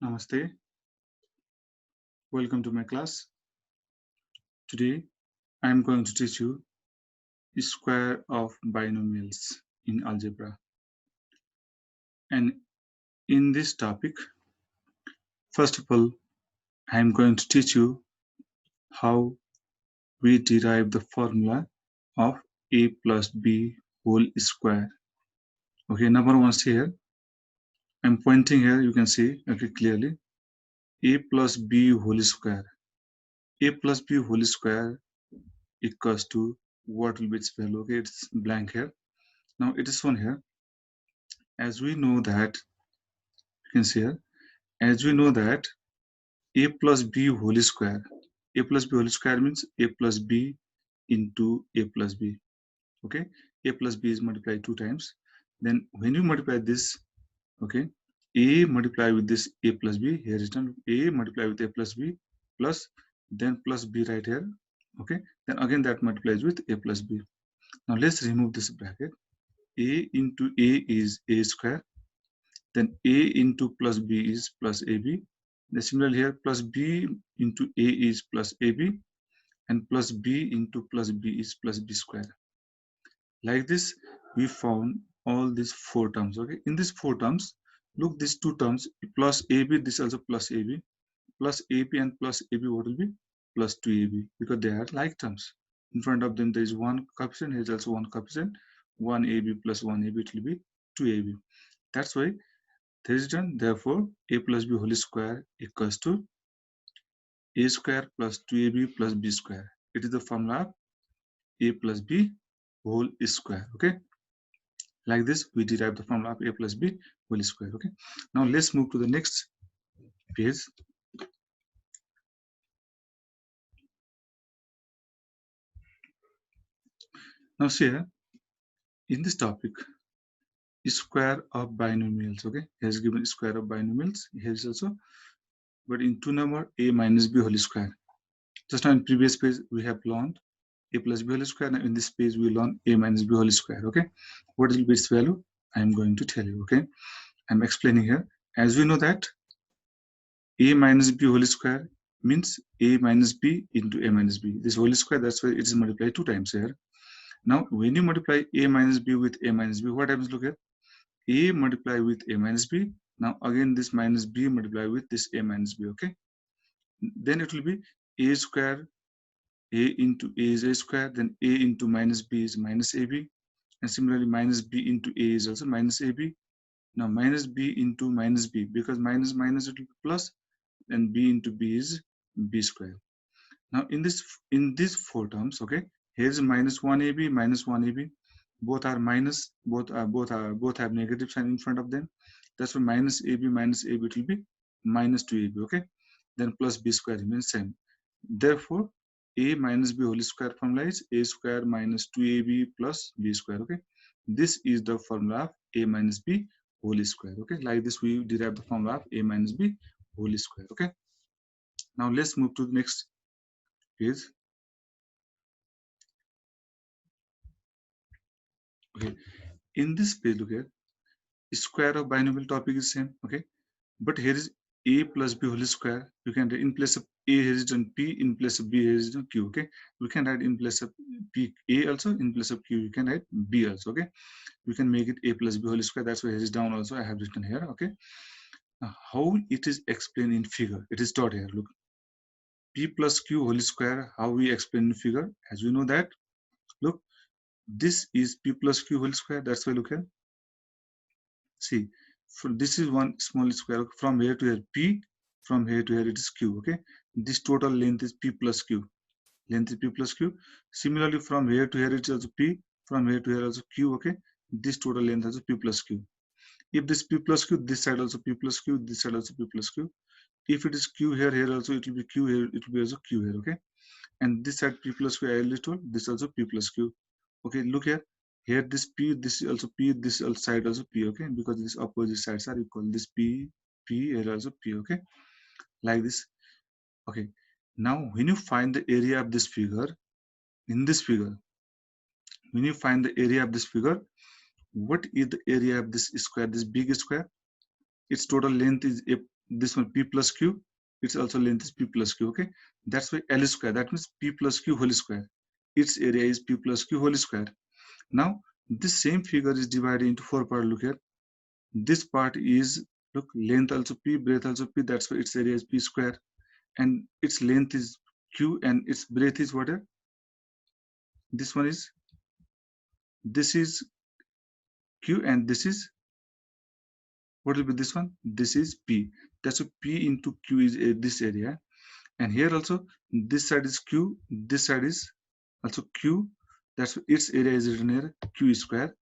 Namaste. Welcome to my class. Today I am going to teach you square of binomials in algebra. And in this topic, first of all, I am going to teach you how we derive the formula of a plus b whole square. Okay, number one, see here. I'm pointing here, you can see clearly. A plus b whole square. A plus b whole square equals to what will be its value? Okay, it's blank here. Now it is shown here. As we know that, you can see here, as we know that a plus b whole square, a plus b whole square means a plus b into a plus b. Okay, a plus b is multiplied two times. Then when you multiply this, okay, a multiply with this a plus b, here is done a multiply with a plus b plus then plus b right here. Okay, then again that multiplies with a plus b. Now let's remove this bracket. A into a is a square, then a into plus b is plus ab. Then similarly here plus b into a is plus ab, and plus b into plus b is plus b square. Like this, we found all these four terms. Okay, in these four terms, look, these two terms plus ab, this also plus ab, plus ab and plus ab, what will be? Plus 2ab, because they are like terms. In front of them there is one coefficient, here is also one coefficient. 1ab plus 1ab, it will be 2ab. That's why this is done. Therefore, a plus b whole square equals to a square plus 2ab plus b square. It is the formula of a plus b whole square. Okay, like this we derive the formula of a plus b whole square. Okay, now let's move to the next page. Now see here, in this topic, square of binomials. Okay, here is given square of binomials. Here is also, but in two number a minus b whole square. Just now in previous page we have learned a plus b whole square. Now in this page we learn a minus b whole square. Okay, what will be its value? I am going to tell you. Okay, I'm explaining here. As we know that a minus b whole square means a minus b into a minus b. This whole square, that's why it is multiplied two times here. Now when you multiply a minus b with a minus b, what happens? Look here, a multiply with a minus b. Now again this minus b multiply with this a minus b. Okay, then it will be a square, a into a is a square, then a into minus b is minus ab, and similarly minus b into a is also minus ab. Now minus b into minus b, because minus minus it will be plus, and b into b is b square. Now in these four terms, okay, here is minus 1ab minus 1ab, both are minus, both have negative sign in front of them. That's why minus ab it will be minus 2ab. Okay, then plus b square remains same. Therefore a minus b whole square formula is a square minus 2ab plus b square. Okay, this is the formula of a minus b whole square. Okay, like this we derive the formula of a minus b whole square. Okay, now let's move to the next page. Okay, in this page, look here, square of binomial topic is same. Okay, but here is a plus b whole square. You can write in place of a, here is done p, in place of b, here is done q. Okay, we can write in place of p a also, in place of q you can write b also. Okay, we can make it a plus b whole square. That's why here is down also I have written here. Okay, now how it is explained in figure, it is taught here. Look, p plus q whole square, how we explain in figure? As we know that, look, this is p plus q whole square. That's why look here, see, so this is one small square from here to here p, from here to here it is q. Okay, this total length is p plus q, length is p plus q. Similarly from here to here it is also p, from here to here also q. Okay, this total length is p plus q. If this p plus q, this side also p plus q, this side also p plus q. If it is q here, here also it will be q, here it will be also q here. Okay, and this side p plus q I already told, this also p plus q. Okay, look here, here this p, this is also p, this side also p. Okay, because these opposite sides are equal, this p, here also p. Okay, like this. Okay, now when you find the area of this figure, in this figure, when you find the area of this figure, what is the area of this square, this big square? Its total length is a this one p plus q, its also length is p plus q. Okay, that's why L square, that means p plus q whole square, its area is p plus q whole square. Now this same figure is divided into 4 parts. Look here, this part is, look, length also p, breadth also p, that's why its area is p square, and its length is q and its breadth is what here? This one is, this is q and this is, what will be this one? This is p. That's a p into q is this area, and here also this side is q, this side is also q. That's its area is written here q square,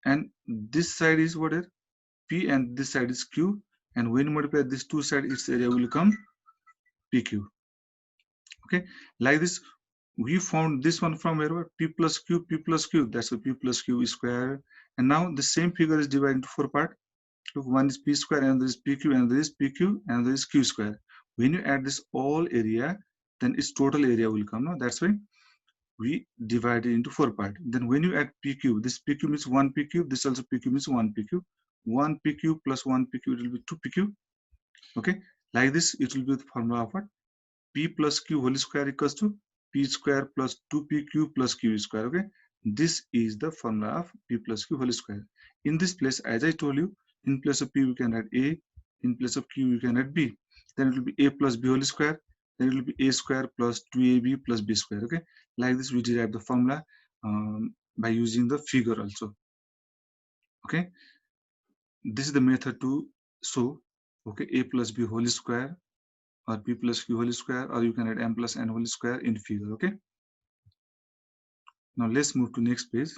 and this side is what here? P, and this side is q. And when you multiply these two sides, its area will come pq. Okay, like this. We found this one from where? P plus q, p plus q. That's a p plus q square. And now the same figure is divided into 4 parts. Look, one is p square, and this is pq, and this is pq, and this is q square. When you add this all area, then its total area will come. No, that's why we divide it into 4 parts. Then when you add pq, this pq means 1 pq, this also pq means 1 pq. 1 pq plus 1 pq, it will be 2 pq. Okay, like this, it will be the formula of what? P plus q whole square equals to p square plus 2pq plus q square. Okay, this is the formula of p plus q whole square. In this place, as I told you, in place of p we can add a, in place of q we can add b. Then it will be a plus b whole square, then it will be a square plus 2ab plus b square. Okay, like this we derive the formula by using the figure also. Okay, this is the method to show, okay, a plus b whole square or p plus q whole square, or you can add m plus n whole square in figure. Okay, now let's move to next page.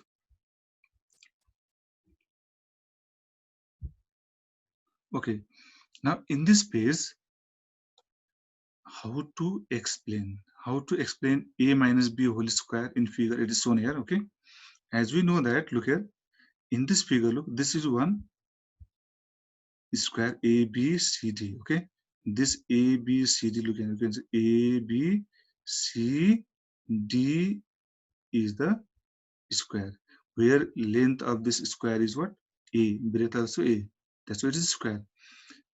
Okay, now in this page, how to explain a minus b whole square in figure, it is shown here. Okay, as we know that, look here, in this figure, look, this is one square a b c d. Okay, this a b c d, look here, you can say a b c d is the square, where length of this square is what? A, breadth also a, that's why it is square.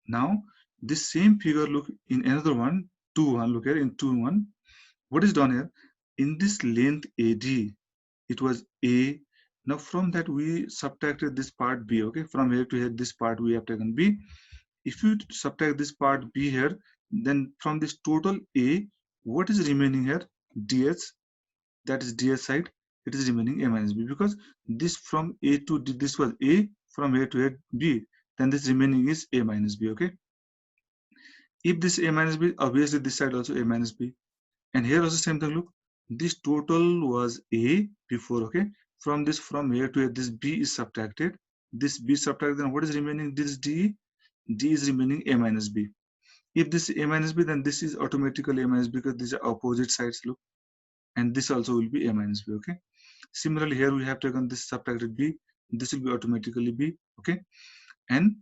Now this same figure, look in another one, 2 1, look here in 2 1, what is done here? In this length AD, it was A. Now from that we subtracted this part B. Okay, from here to here, this part we have taken B. If you subtract this part B here, then from this total A, what is remaining here? DS, that is DS side, it is remaining A minus B, because this from A to D, this was A, from here to here B, then this remaining is A minus B. Okay, if this A minus B, obviously this side also A minus B, and here also same thing. Look, this total was A before. Okay, from this, from here to here, this B is subtracted, this B subtracted, then what is remaining? This D is remaining A minus B. If this A minus B, then this is automatically A minus B, because these are opposite sides. Look, and this also will be A minus B. Okay, similarly here we have taken this subtracted B, this will be automatically B. Okay, and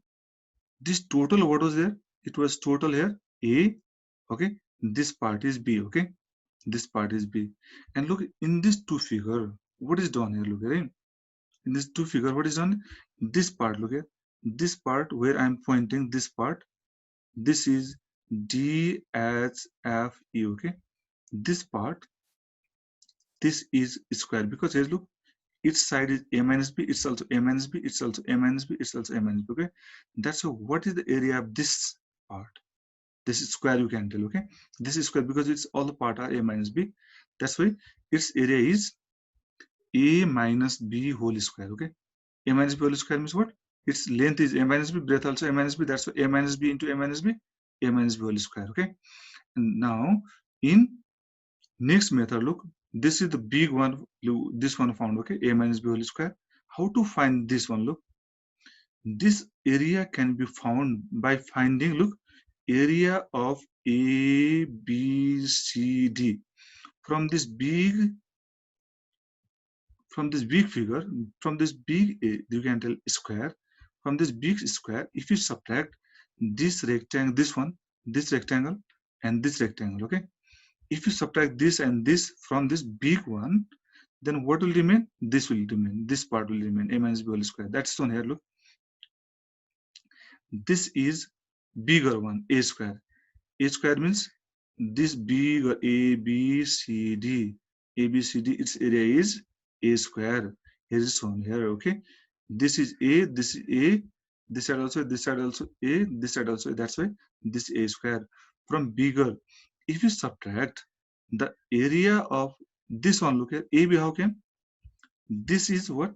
this total, what was there? It was total here A. Okay, this part is B. Okay, this part is B. And look, in this two figure, what is done here? Look here, in this two figure, what is done? This part, look here, this part where I'm pointing, this part, this is D H F E. Okay, this part, this is square, because here look, its side is A minus B, it's also A minus B, it's also A minus B, it's also A minus B. Okay, that's what is the area of this part? This is square, you can tell. Okay, this is square because it's all the part are A minus B. That's why its area is A minus B whole square. Okay, A minus B whole square means what? Its length is A minus B, breadth also A minus B. That's why A minus B into A minus B, A minus B whole square. Okay, and now in next method, look, this is the big one, this one found. Okay, A minus B whole square. How to find this one? Look, this area can be found by finding, look, area of A, B, C, D. From this big figure, from this big, you can tell square, from this big square, if you subtract this rectangle, this one, this rectangle, and this rectangle. Okay, if you subtract this and this from this big one, then what will remain? This will remain, this part will remain, A minus B whole square. That's shown here. Look, this is bigger one, a square. A square means this bigger A, B, C, D. A, B, C, D, its area is A square. Here is shown here, okay? This is A, this is A, this side also A, this side also, that's why this A square. From bigger, if you subtract the area of this one, look here, AB, how can? This is what?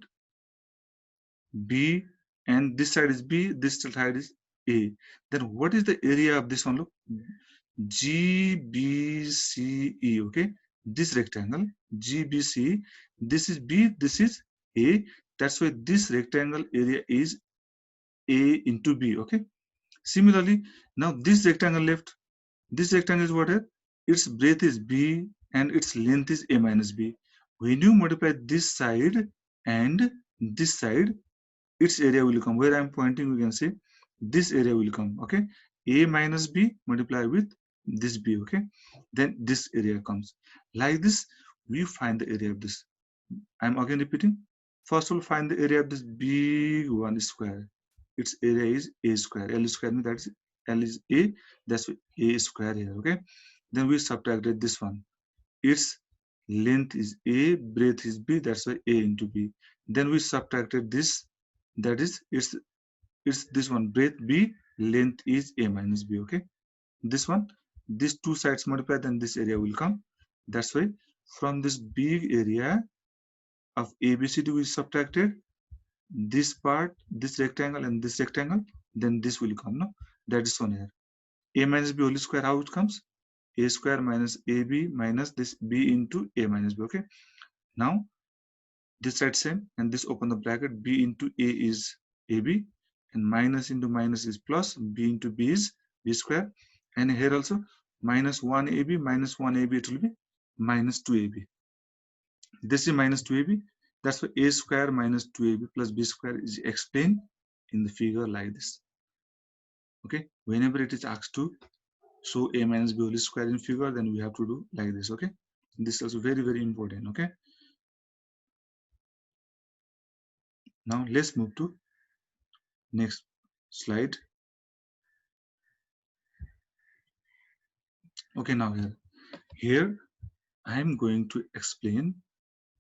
B, and this side is B, this side is A. Then what is the area of this one? Look, GBCE, okay? This rectangle, GBC, this is B, this is A. That's why this rectangle area is A into B, okay? Similarly, now this rectangle left, this rectangle is what? Its breadth is B and its length is A minus B. When you multiply this side and this side, its area will come. Where I'm pointing, you can see this area will come, okay? A minus B multiply with this B, okay? Then this area comes. Like this, we find the area of this. I'm again repeating. First we'll find the area of this big one square. Its area is A square. L square means that's L is A, that's A square here, okay? Then we subtracted this one. Its length is A, breadth is B, that's why A into B. Then we subtracted this, that is it's this one, breadth B, length is A minus B, okay? This one, these two sides multiply, then this area will come. That's why from this big area of ABCD we subtracted this part, this rectangle and this rectangle, then this will come, no? That is shown here. A minus B whole square, how it comes? A square minus AB minus this B into A minus B, okay? Now this side same, and this open the bracket, B into A is AB, and minus into minus is plus, B into B is B square, and here also minus 1AB minus 1AB, it will be minus 2AB. This is minus 2AB, that's why A square minus 2AB plus B square is explained in the figure like this. Okay, whenever it is asked to show A minus B whole square in figure, then we have to do like this, okay? This is also very, very important, okay? Now let's move to next slide. Okay, now here I am going to explain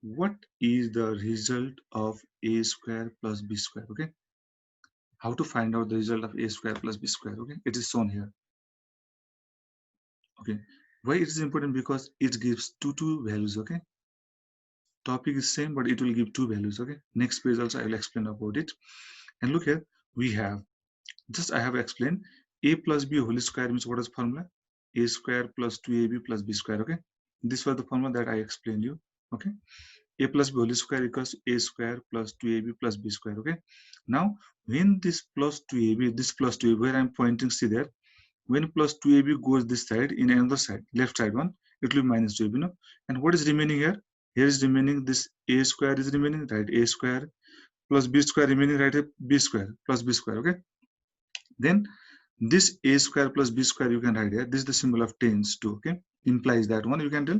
what is the result of A square plus B square, okay? How to find out the result of A square plus B square, okay? It is shown here. Okay, why it is important? Because it gives two values, okay? Topic is same, but it will give two values, okay? Next page also I will explain about it. And look here, we have, just I have explained, A plus B whole square means what is formula? A square plus 2AB plus B square, okay? This was the formula that I explained you, okay? A plus B whole square equals A square plus 2AB plus B square, okay? Now, when this plus 2AB, this plus 2AB, where I'm pointing, see there, when plus 2AB goes this side, in another side, left side one, it will be minus 2AB, no? And what is remaining here? Here is remaining, this A square is remaining, right? A square plus B square remaining, right? B square plus B square, okay? Then this A square plus B square you can write here. This is the symbol of tends to, okay? Implies that one, you can tell.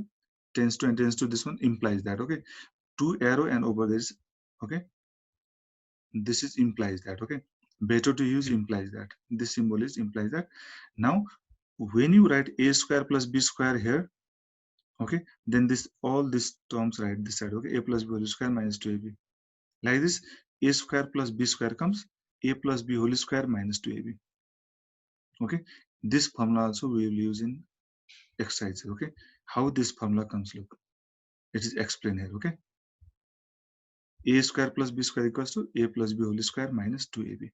Tends to and tends to, this one implies that, okay? Two arrow and over this, okay? This is implies that, okay? Better to use implies that. This symbol is implies that. Now, when you write A square plus B square here, okay, then this all these terms right this side, okay? A plus B whole square minus 2AB. Like this, A square plus B square comes A plus B whole square minus 2AB. Okay, this formula also we will use in exercise, okay? How this formula comes, look, it is explained here, okay? A square plus B square equals to A plus B whole square minus 2AB.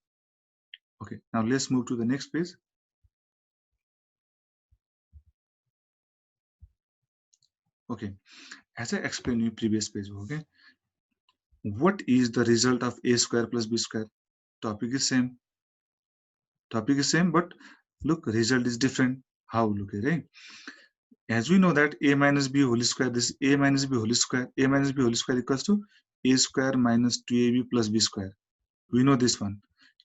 Okay, now let's move to the next page. Okay, as I explained in previous page, okay, what is the result of A square plus B square? Topic is same, but look, result is different. How? Look here, right? As we know that A minus B whole square, this A minus B whole square, A minus B whole square equals to A square minus 2AB plus B square. We know this one,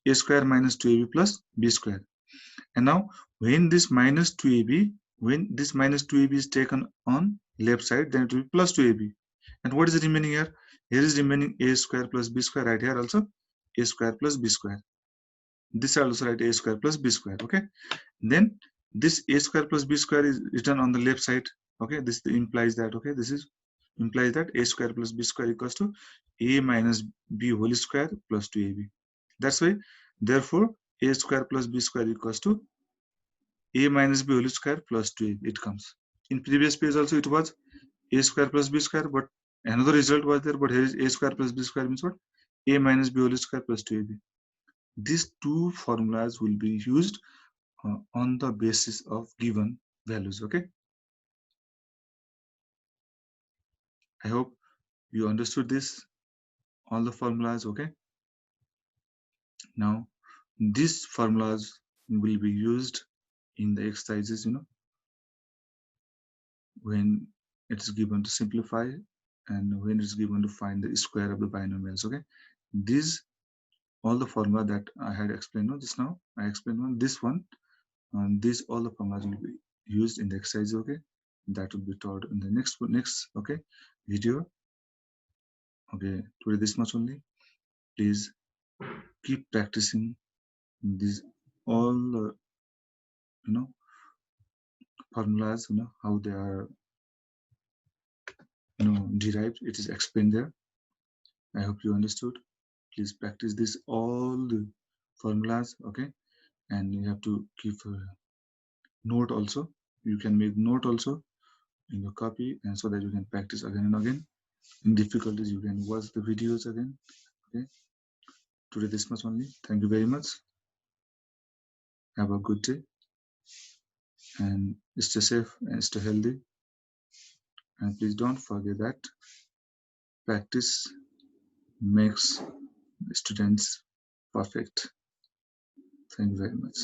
A square minus 2AB plus B square. And now when this minus 2AB, when this minus 2AB is taken on left side, then it will be plus 2AB. And what is remaining here? Here is remaining A square plus B square, right here also A square plus B square. this side also write a square plus b square. Okay, then this a square plus b square is written on the left side. Okay, this implies that, okay, this is implies that a square plus b square equals to a minus b whole square plus 2ab. That's why, therefore, a square plus b square equals to a minus b whole square plus 2ab. It comes. In previous page also it was a square plus b square, but another result was there. But here is a square plus b square means what? A minus b whole square plus 2ab. These two formulas will be used on the basis of given values. Okay, I hope you understood this, all the formulas. Okay, now these formulas will be used in the exercises, when it's given to simplify and when it's given to find the square of the binomials. Okay, these all the formula that I had explained just now, I explained on this one, and these all the formulas will be used in the exercise. Okay, that will be taught in the next okay video. Okay, today this much only. Please keep practicing these all formulas, how they are derived. It is explained there. I hope you understood. Please practice this all the formulas. Okay, and you have to keep a note also. You can make note also in your copy, and so that you can practice again and again. In difficulties, you can watch the videos again. Okay, today this much only. Thank you very much. Have a good day and stay safe and stay healthy. And please don't forget that practice makes students perfect. Thank you very much.